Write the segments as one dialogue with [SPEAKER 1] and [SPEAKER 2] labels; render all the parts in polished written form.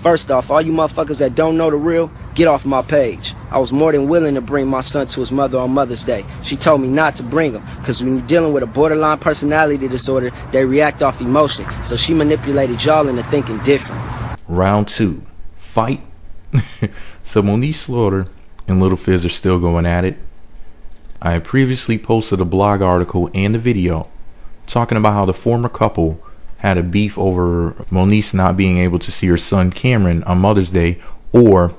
[SPEAKER 1] First off, all you motherfuckers that don't know the real, get off my page. I was more than willing to bring my son to his mother on Mother's Day. She told me not to bring him, because when you're dealing with a borderline personality disorder, they react off emotion. So she manipulated y'all into thinking different.
[SPEAKER 2] Round 2. Fight. So Moniece Slaughter and Lil Fizz are still going at it. I had previously posted a blog article and a video talking about how the former couple had a beef over Moniece not being able to see her son Cameron on Mother's Day, or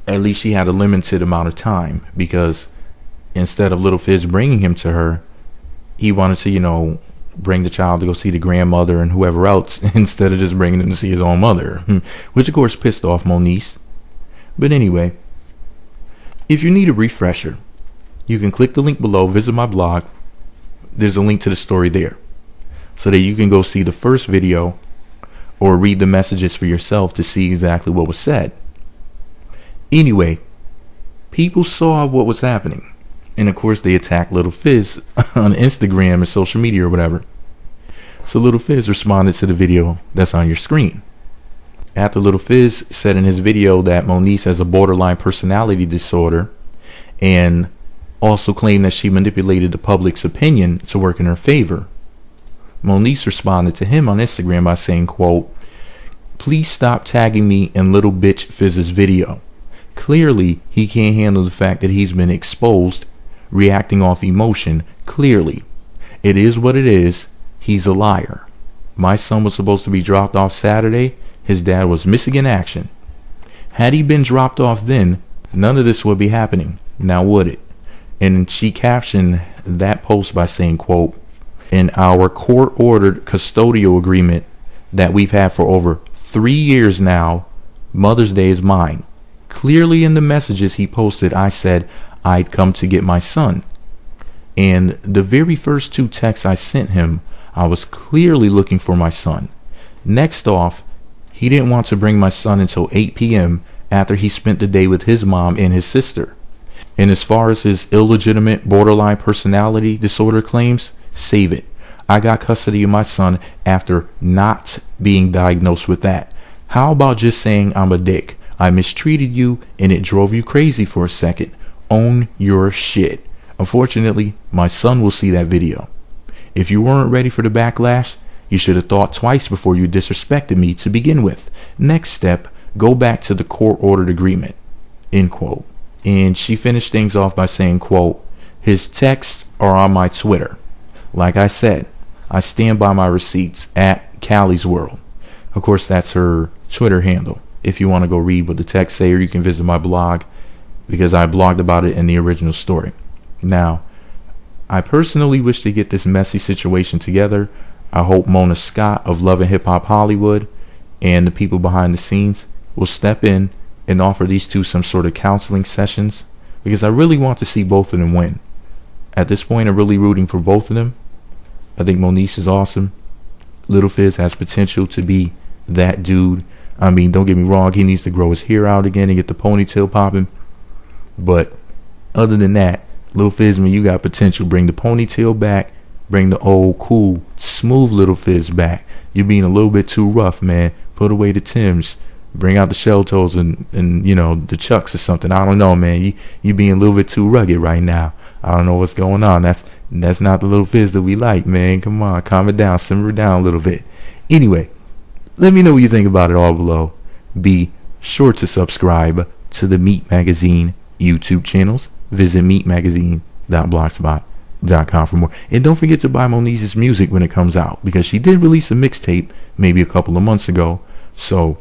[SPEAKER 2] at least she had a limited amount of time, because instead of Lil Fizz bringing him to her, he wanted to, bring the child to go see the grandmother and whoever else instead of just bringing him to see his own mother, which of course pissed off Moniece. But anyway, if you need a refresher, you can click the link below, visit my blog. There's a link to the story there, so that you can go see the first video or read the messages for yourself to see exactly what was said. Anyway, people saw what was happening, and of course they attacked Lil Fizz on Instagram and social media or whatever. So Lil Fizz responded to the video that's on your screen. After Lil Fizz said in his video that Moniece has a borderline personality disorder, and also claimed that she manipulated the public's opinion to work in her favor, Moniece responded to him on Instagram by saying, quote, "Please stop tagging me in little bitch Fizz's video. Clearly, he can't handle the fact that he's been exposed, reacting off emotion. Clearly. It is what it is. He's a liar. My son was supposed to be dropped off Saturday. His dad was missing in action. Had he been dropped off then, none of this would be happening. Now would it?" And she captioned that post by saying, quote, "In our court-ordered custodial agreement that we've had for over 3 years now, Mother's Day is mine. Clearly in the messages he posted, I said I'd come to get my son. And the very first 2 texts I sent him, I was clearly looking for my son. Next off, he didn't want to bring my son until 8 p.m. after he spent the day with his mom and his sister. And as far as his illegitimate borderline personality disorder claims, save it. I got custody of my son after not being diagnosed with that. How about just saying I'm a dick? I mistreated you and it drove you crazy for a second. Own your shit. Unfortunately, my son will see that video. If you weren't ready for the backlash, you should have thought twice before you disrespected me to begin with. Next step, go back to the court-ordered agreement." End quote. And she finished things off by saying, quote, "His texts are on my Twitter. Like I said, I stand by my receipts at Callie's World." Of course, that's her Twitter handle. If you want to go read what the texts say, or you can visit my blog, because I blogged about it in the original story. Now, I personally wish to get this messy situation together. I hope Mona Scott of Love and Hip Hop Hollywood and the people behind the scenes will step in and offer these two some sort of counseling sessions, because I really want to see both of them win. At this point, I'm really rooting for both of them. I think Moniece is awesome. Lil Fizz has potential to be that dude. I mean, don't get me wrong, he needs to grow his hair out again and get the ponytail popping. But other than that, Lil Fizz, man, you got potential. Bring the ponytail back. Bring the old, cool, smooth Lil Fizz back. You're being a little bit too rough, man. Put away the Timbs. Bring out the shell toes and the Chucks or something. I don't know, man. You being a little bit too rugged right now. I don't know what's going on. That's not the Lil Fizz that we like, man. Come on, calm it down, simmer it down a little bit. Anyway, let me know what you think about it all below. Be sure to subscribe to the Meat Magazine YouTube channels. Visit meatmagazine.blogspot.com for more. And don't forget to buy Moniece's music when it comes out, because she did release a mixtape maybe a couple of months ago. So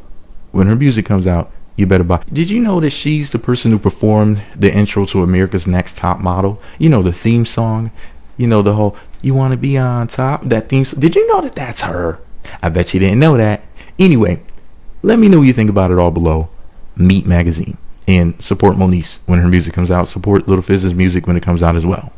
[SPEAKER 2] when her music comes out, you better buy. Did you know that she's the person who performed the intro to America's Next Top Model? You know, the theme song. You know, the whole "You Want to Be on Top," that theme song. Did you know that that's her? I bet you didn't know that. Anyway, let me know what you think about it all below. Meat Magazine. And support Moniece when her music comes out. Support Lil Fizz's music when it comes out as well.